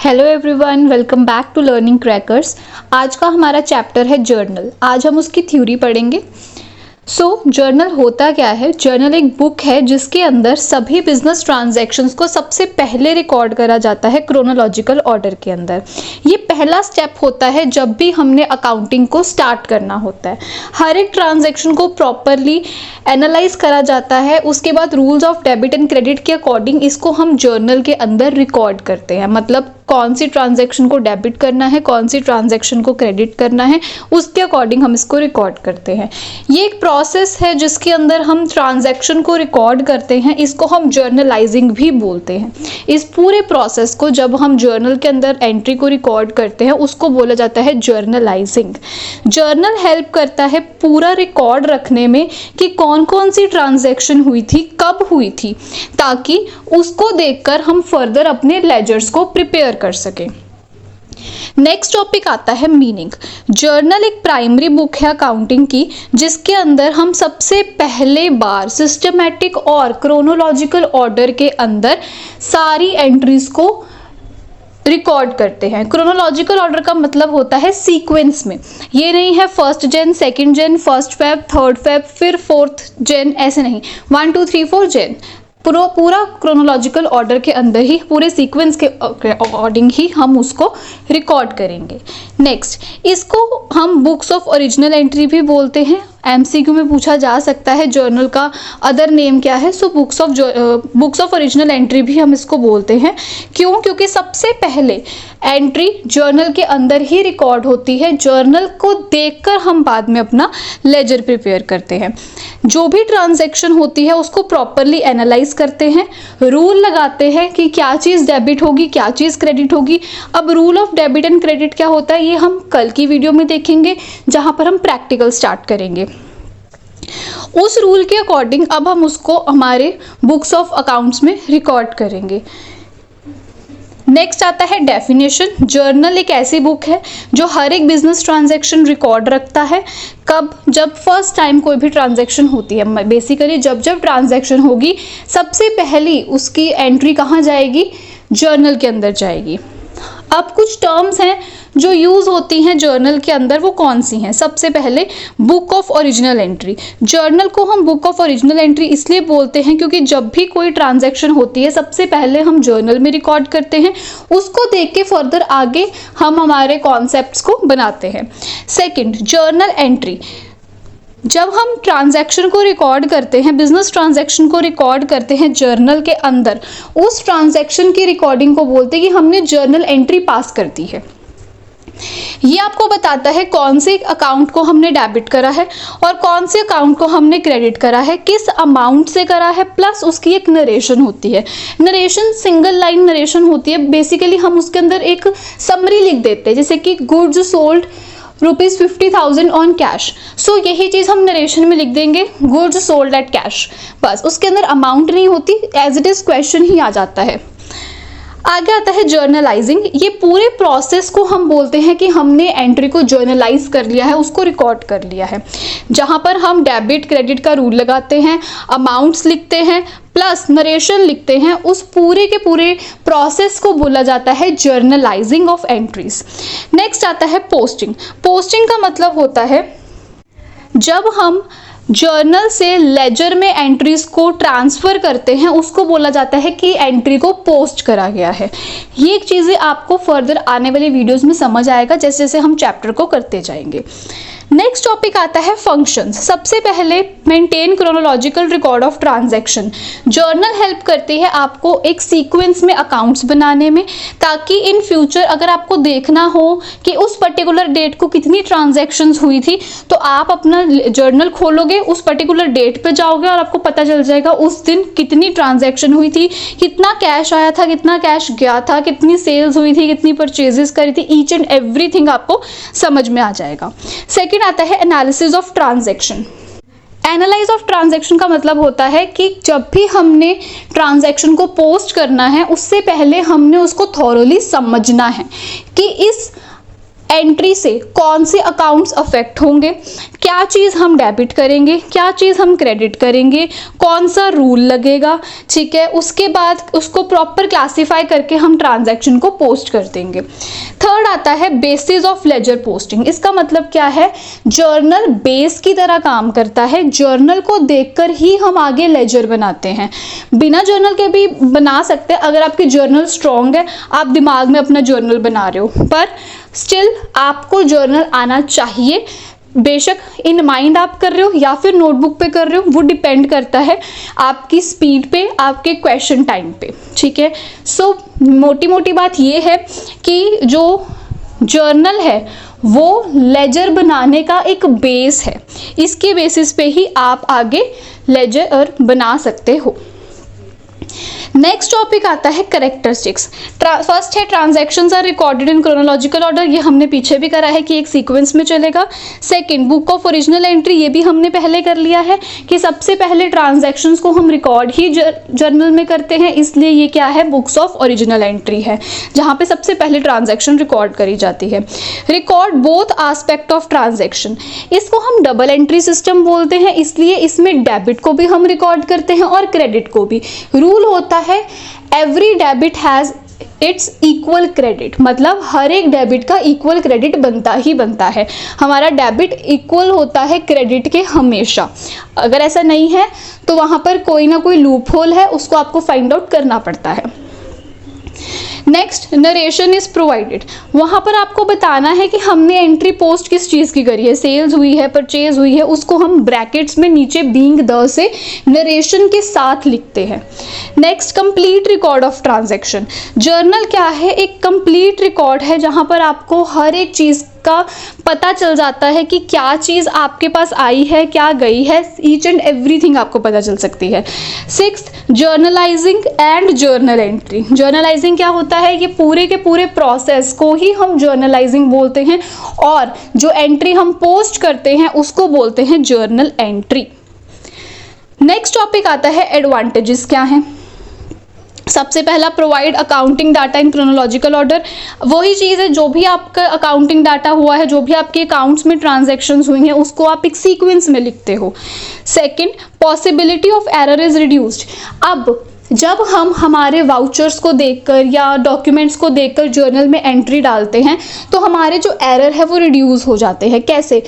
Hello everyone, welcome back to Learning Crackers. आज का हमारा चैप्टर है जर्नल। आज हम उसकी थ्योरी पढ़ेंगे। जर्नल होता क्या है? जर्नल एक बुक है जिसके अंदर सभी बिजनेस ट्रांजैक्शंस को सबसे पहले रिकॉर्ड करा जाता है क्रोनोलॉजिकल ऑर्डर के अंदर। ये पहला स्टेप होता है जब भी हमने अकाउंटिंग को स्टार्ट करना होता है। हर एक ट्रांजैक्शन को प्रॉपरली एनालाइज करा जाता है। उसके बाद rules of debit and credit के अकॉर्डिंग इसको हम जर्नल के अंदर रिकॉर्ड करते हैं। मतलब कौन सी ट्रांजैक्शन को डेबिट करना है, कौन सी ट्रांजैक्शन को क्रेडिट करना है, उसके अकॉर्डिंग हम इसको रिकॉर्ड करते हैं। ये एक प्रोसेस है जिसके अंदर हम ट्रांजैक्शन को रिकॉर्ड करते हैं। इसको हम जर्नलाइजिंग भी बोलते हैं। इस पूरे प्रोसेस को जब हम जर्नल के अंदर एंट्री को रिकॉर्ड करते हैं उसको बोला जाता है जर्नलाइजिंग। जर्नल हेल्प करता है पूरा रिकॉर्ड रखने में कि कौन कौन सी ट्रांजैक्शन हुई थी, कब हुई थी, ताकि उसको देखकर हम फर्दर अपने लेजर्स को प्रिपेयर कर सकें। नेक्स्ट टॉपिक आता है मीनिंग। जर्नल एक प्राइमरी बुक है अकाउंटिंग की जिसके अंदर हम सबसे पहले बार सिस्टमैटिक और क्रोनोलॉजिकल ऑर्डर के अंदर सारी एंट्रीज को रिकॉर्ड करते हैं। क्रोनोलॉजिकल ऑर्डर का मतलब होता है सीक्वेंस में। ये नहीं है first Jan, second Jan, first Feb, third Feb, फिर फोर्थ जेन, ऐसे नहीं, 1 2 3 4 जेन। पूरा क्रोनोलॉजिकल ऑर्डर के अंदर ही, पूरे सीक्वेंस के अकॉर्डिंग ही हम उसको रिकॉर्ड करेंगे। नेक्स्ट, इसको हम बुक्स ऑफ ओरिजिनल एंट्री भी बोलते हैं। एमसीक्यू में पूछा जा सकता है जर्नल का अदर नेम क्या है। बुक्स ऑफ ओरिजिनल एंट्री भी हम इसको बोलते हैं। क्यों? क्योंकि सबसे पहले एंट्री जर्नल के अंदर ही रिकॉर्ड होती है। जर्नल को देखकर हम बाद में अपना लेजर प्रिपेयर करते हैं। जो भी ट्रांजैक्शन होती है उसको प्रॉपरली एनालाइज करते हैं, रूल लगाते हैं कि क्या चीज़ डेबिट होगी, क्या चीज़ क्रेडिट होगी। अब rule of debit and credit क्या होता है ये हम कल की वीडियो में देखेंगे जहां पर हम प्रैक्टिकल स्टार्ट करेंगे। उस रूल के अकॉर्डिंग अब हम उसको हमारे बुक्स ऑफ अकाउंट्स में रिकॉर्ड करेंगे। नेक्स्ट आता है डेफिनेशन। जर्नल एक ऐसी बुक है जो हर एक बिजनेस ट्रांजैक्शन रिकॉर्ड रखता है। कब? जब फर्स्ट टाइम कोई भी ट्रांजैक्शन होती है। बेसिकली जब ट्रांजैक्शन होगी सबसे पहली उसकी एंट्री कहाँ जाएगी? जर्नल के अंदर जाएगी। अब कुछ टर्म्स हैं जो यूज होती हैं जर्नल के अंदर, वो कौन सी हैं? सबसे पहले book of original entry. Journal को हम बुक ऑफ ओरिजिनल एंट्री इसलिए बोलते हैं क्योंकि जब भी कोई ट्रांजैक्शन होती है सबसे पहले हम जर्नल में रिकॉर्ड करते हैं। उसको देख के फर्दर आगे हम हमारे कॉन्सेप्ट्स को बनाते हैं। Second, journal entry. जब हम ट्रांजैक्शन को रिकॉर्ड करते हैं, बिजनेस ट्रांजैक्शन को रिकॉर्ड करते हैं जर्नल के अंदर, उस ट्रांजैक्शन की रिकॉर्डिंग को बोलते हैं कि हमने जर्नल एंट्री पास कर दी है। ये आपको बताता है कौन से अकाउंट को हमने डेबिट करा है और कौन से अकाउंट को हमने क्रेडिट करा है, किस अमाउंट से करा है, प्लस उसकी एक नरेशन होती है। नरेशन सिंगल लाइन नरेशन होती है। बेसिकली हम उसके अंदर एक समरी लिख देते हैं, जैसे कि गुड्स सोल्ड ₹50,000 ऑन कैश। यही चीज हम नरेशन में लिख देंगे, गुड्स सोल्ड एट कैश। बस उसके अंदर अमाउंट नहीं होती, एज इट इज क्वेश्चन ही आ जाता है। आगे आता है जर्नलाइजिंग। ये पूरे प्रोसेस को हम बोलते हैं कि हमने एंट्री को जर्नलाइज कर लिया है, उसको रिकॉर्ड कर लिया है, जहां पर हम डेबिट क्रेडिट का रूल लगाते हैं, अमाउंट्स लिखते हैं, प्लस नरेशन लिखते हैं। उस पूरे के पूरे प्रोसेस को बोला जाता है जर्नलाइजिंग ऑफ एंट्रीज। नेक्स्ट आता है पोस्टिंग। पोस्टिंग का मतलब होता है जब हम जर्नल से लेजर में एंट्रीज को ट्रांसफर करते हैं, उसको बोला जाता है कि एंट्री को पोस्ट करा गया है। ये चीज़ें आपको फर्दर आने वाले वीडियोस में समझ आएगा जैसे जैसे हम चैप्टर को करते जाएंगे। नेक्स्ट टॉपिक आता है फंक्शंस। सबसे पहले maintain chronological record of transaction. Journal help करती है आपको एक सीक्वेंस में अकाउंट्स बनाने में, ताकि इन फ्यूचर अगर आपको देखना हो कि उस पर्टिकुलर डेट को कितनी ट्रांजैक्शंस हुई थी, तो आप अपना जर्नल खोलोगे, उस पर्टिकुलर डेट पे जाओगे और आपको पता चल जाएगा उस दिन कितनी ट्रांजैक्शन हुई थी, कितना कैश आया था, कितना कैश गया था, कितनी सेल्स हुई थी, कितनी परचेजेस करी थी। ईच एंड एवरीथिंग आपको समझ में आ जाएगा। सेकेंड आता है analysis of transaction. Analyse of transaction का मतलब होता है कि जब भी हमने ट्रांजैक्शन को पोस्ट करना है उससे पहले हमने उसको थॉरोली समझना है कि इस एंट्री से कौन से अकाउंट्स अफेक्ट होंगे, क्या चीज़ हम डेबिट करेंगे, क्या चीज़ हम क्रेडिट करेंगे, कौन सा रूल लगेगा, ठीक है। उसके बाद उसको प्रॉपर क्लासीफाई करके हम ट्रांजैक्शन को पोस्ट कर देंगे। थर्ड आता है बेसिस ऑफ लेजर पोस्टिंग। इसका मतलब क्या है, जर्नल बेस की तरह काम करता है, जर्नल को देखकर ही हम आगे लेजर बनाते हैं। बिना जर्नल के भी बना सकते हैं, अगर आपकी जर्नल स्ट्रॉन्ग है, आप दिमाग में अपना जर्नल बना रहे हो, पर स्टिल आपको जर्नल आना चाहिए। बेशक इन माइंड आप कर रहे हो या फिर नोटबुक पे कर रहे हो, वो डिपेंड करता है आपकी स्पीड पे, आपके क्वेश्चन टाइम पे, ठीक है। सो मोटी मोटी बात ये है कि जो जर्नल है वो लेजर बनाने का एक बेस है, इसके बेसिस पे ही आप आगे लेजर बना सकते हो। नेक्स्ट टॉपिक आता है कैरेक्टरिस्टिक्स। फर्स्ट है transactions are recorded in chronological order, ये हमने पीछे भी करा है कि एक सीक्वेंस में चलेगा। Second, book of original entry, ये भी हमने पहले कर लिया है कि सबसे पहले ट्रांजैक्शंस को हम रिकॉर्ड ही जर्नल में करते हैं, इसलिए ये क्या है, बुक्स ऑफ ओरिजिनल एंट्री है, जहाँ पे सबसे पहले ट्रांजैक्शन रिकॉर्ड करी जाती है। Record both aspect of transaction, इसको हम डबल एंट्री सिस्टम बोलते हैं, इसलिए इसमें डेबिट को भी हम रिकॉर्ड करते हैं और क्रेडिट को भी। रूल होता है every debit has its equal credit, मतलब हर एक डेबिट का इक्वल क्रेडिट बनता ही बनता है। हमारा डेबिट इक्वल होता है क्रेडिट के हमेशा। अगर ऐसा नहीं है तो वहां पर कोई ना कोई लूप होल है, उसको आपको फाइंड आउट करना पड़ता है। नेक्स्ट, नरेशन इज प्रोवाइडेड, वहां पर आपको बताना है कि हमने एंट्री पोस्ट किस चीज की करी है, सेल्स हुई है, परचेज हुई है, उसको हम ब्रैकेट्स में नीचे बीइंग द से नरेशन के साथ लिखते हैं। Next, complete record of transaction. Journal क्या है, एक कंप्लीट रिकॉर्ड है जहां पर आपको हर एक चीज का पता चल जाता है कि क्या चीज़ आपके पास आई है, क्या गई है, ईच एंड एवरीथिंग आपको पता चल सकती है। Sixth, journalising and journal entry. Journalising क्या होता है, ये पूरे के पूरे प्रोसेस को ही हम जर्नलाइजिंग बोलते हैं, और जो एंट्री हम पोस्ट करते हैं उसको बोलते हैं जर्नल एंट्री। नेक्स्ट टॉपिक आता है एडवांटेजेस क्या हैं। सबसे पहला, provide accounting data in chronological order. वही चीज़ है, जो भी आपका अकाउंटिंग डाटा हुआ है, जो भी आपके अकाउंट्स में ट्रांजैक्शंस हुई हैं, उसको आप एक सीक्वेंस में लिखते हो। Second, possibility of error is reduced. अब जब हम हमारे वाउचर्स को देखकर या डॉक्यूमेंट्स को देखकर जर्नल में एंट्री डालते हैं तो हमारे जो एरर है वो रिड्यूस हो जाते हैं। कैसे,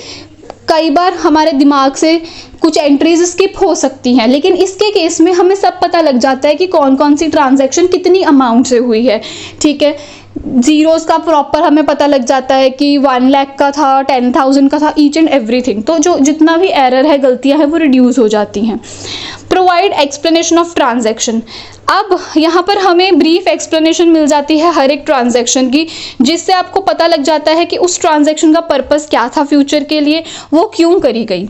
कई बार हमारे दिमाग से कुछ एंट्रीज स्किप हो सकती हैं, लेकिन इसके केस में हमें सब पता लग जाता है कि कौन कौन सी ट्रांजैक्शन कितनी अमाउंट से हुई है, ठीक है। जीरोस का प्रॉपर हमें पता लग जाता है कि 1 लाख का था, 10,000 का था, ईच एंड एवरीथिंग। तो जो जितना भी एरर है, गलतियां हैं, वो रिड्यूस हो जाती हैं। Provide explanation of transaction. अब यहाँ पर हमें ब्रीफ एक्सप्लेनेशन मिल जाती है हर एक ट्रांजैक्शन की, जिससे आपको पता लग जाता है कि उस ट्रांजैक्शन का पर्पस क्या था फ्यूचर के लिए, वो क्यों करी गई।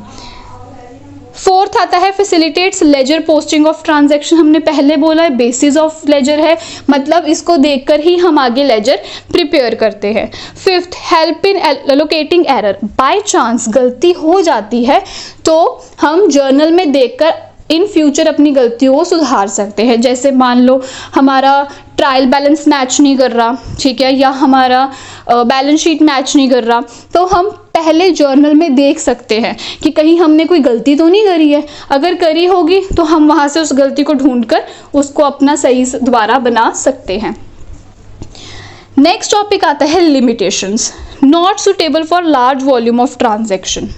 फोर्थ आता है facilitates ledger posting of transaction. हमने पहले बोला है बेसिस ऑफ लेजर है, मतलब इसको देखकर ही हम आगे लेजर प्रिपेयर करते हैं। Fifth, help in allocating error. By chance गलती हो जाती है तो हम जर्नल में देखकर इन फ्यूचर अपनी गलतियों को सुधार सकते हैं। जैसे मान लो हमारा ट्रायल बैलेंस मैच नहीं कर रहा, ठीक है, या हमारा बैलेंस शीट मैच नहीं कर रहा, तो हम पहले जर्नल में देख सकते हैं कि कहीं हमने कोई गलती तो नहीं करी है। अगर करी होगी तो हम वहाँ से उस गलती को ढूंढकर उसको अपना सही दोबारा बना सकते हैं। नेक्स्ट टॉपिक आता है limitations. Not suitable for large volume of transaction.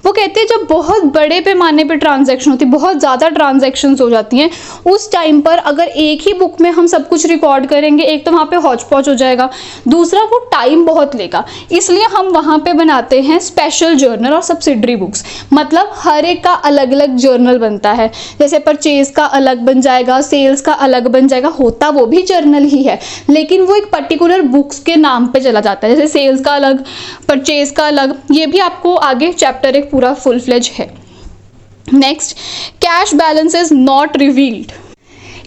वो कहते हैं जब बहुत बड़े पैमाने पे ट्रांजैक्शन होती है, बहुत ज़्यादा ट्रांजैक्शंस हो जाती हैं, उस टाइम पर अगर एक ही बुक में हम सब कुछ रिकॉर्ड करेंगे, एक तो वहाँ पे हौच पौच हो जाएगा, दूसरा वो टाइम बहुत लेगा। इसलिए हम वहाँ पे बनाते हैं स्पेशल जर्नल और सब्सिडरी बुक्स, मतलब हर एक का अलग अलग जर्नल बनता है। जैसे परचेज का अलग बन जाएगा, सेल्स का अलग बन जाएगा, होता वो भी जर्नल ही है, लेकिन वो एक पर्टिकुलर बुक्स के नाम पे चला जाता है। जैसे सेल्स का अलग, परचेज का अलग, ये भी आपको आगे चैप्टर एक पूरा फुल फ्लेज है। Next, cash balance is not revealed.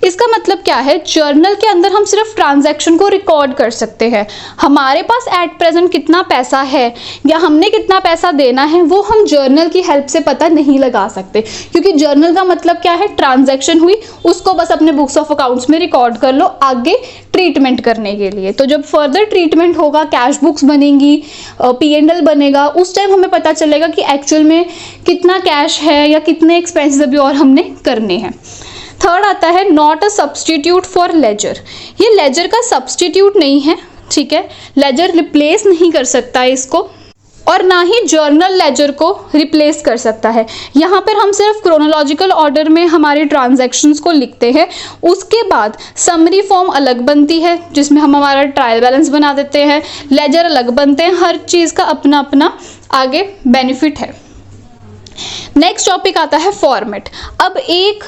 इसका मतलब क्या है, जर्नल के अंदर हम सिर्फ ट्रांजैक्शन को रिकॉर्ड कर सकते हैं। हमारे पास एट प्रेजेंट कितना पैसा है या हमने कितना पैसा देना है वो हम जर्नल की हेल्प से पता नहीं लगा सकते, क्योंकि जर्नल का मतलब क्या है, ट्रांजैक्शन हुई उसको बस अपने बुक्स ऑफ अकाउंट्स में रिकॉर्ड कर लो आगे ट्रीटमेंट करने के लिए। तो जब फर्दर ट्रीटमेंट होगा, कैश बुक्स बनेंगी, P&L बनेगा, उस टाइम हमें पता चलेगा कि एक्चुअल में कितना कैश है या कितने एक्सपेंसेस अभी और हमने करने हैं। थर्ड आता है not a substitute for ledger. ये लेजर का सब्सटीट्यूट नहीं है, ठीक है, लेजर रिप्लेस नहीं कर सकता है इसको, और ना ही जर्नल लेजर को रिप्लेस कर सकता है। यहाँ पर हम सिर्फ क्रोनोलॉजिकल ऑर्डर में हमारे ट्रांजैक्शंस को लिखते हैं, उसके बाद समरी फॉर्म अलग बनती है जिसमें हम हमारा ट्रायल बैलेंस बना देते हैं, लेजर अलग बनते हैं, हर चीज़ का अपना अपना आगे बेनिफिट है। नेक्स्ट टॉपिक आता है फॉर्मेट। अब एक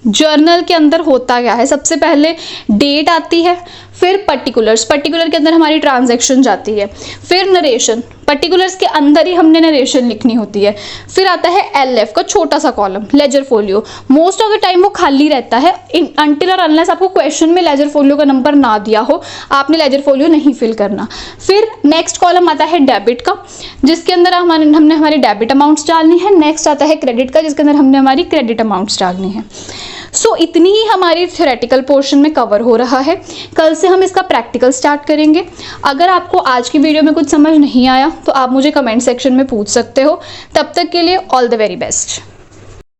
जर्नल के अंदर होता क्या है, सबसे पहले डेट आती है, फिर पर्टिकुलर्स, पर्टिकुलर के अंदर हमारी ट्रांजैक्शन जाती है, फिर नरेशन, पर्टिकुलर्स के अंदर ही हमने नरेशन लिखनी होती है, फिर आता है LF का छोटा सा column, ledger folio. Most of the time वो खाली रहता है अनटिल और अनलेस आपको क्वेश्चन में लेजर फोलियो का नंबर ना दिया हो, आपने लेजर फोलियो नहीं फिल करना। फिर नेक्स्ट कॉलम आता है डेबिट का, जिसके अंदर हमने हमारी डेबिट अमाउंट्स डालनी है। नेक्स्ट आता है क्रेडिट का, जिसके अंदर हमने हमारी क्रेडिट अमाउंट्स डालनी है। सो इतनी ही हमारी थ्योरेटिकल पोर्शन में कवर हो रहा है। कल से हम इसका प्रैक्टिकल स्टार्ट करेंगे। अगर आपको आज की वीडियो में कुछ समझ नहीं आया तो आप मुझे कमेंट सेक्शन में पूछ सकते हो। तब तक के लिए ऑल द वेरी बेस्ट।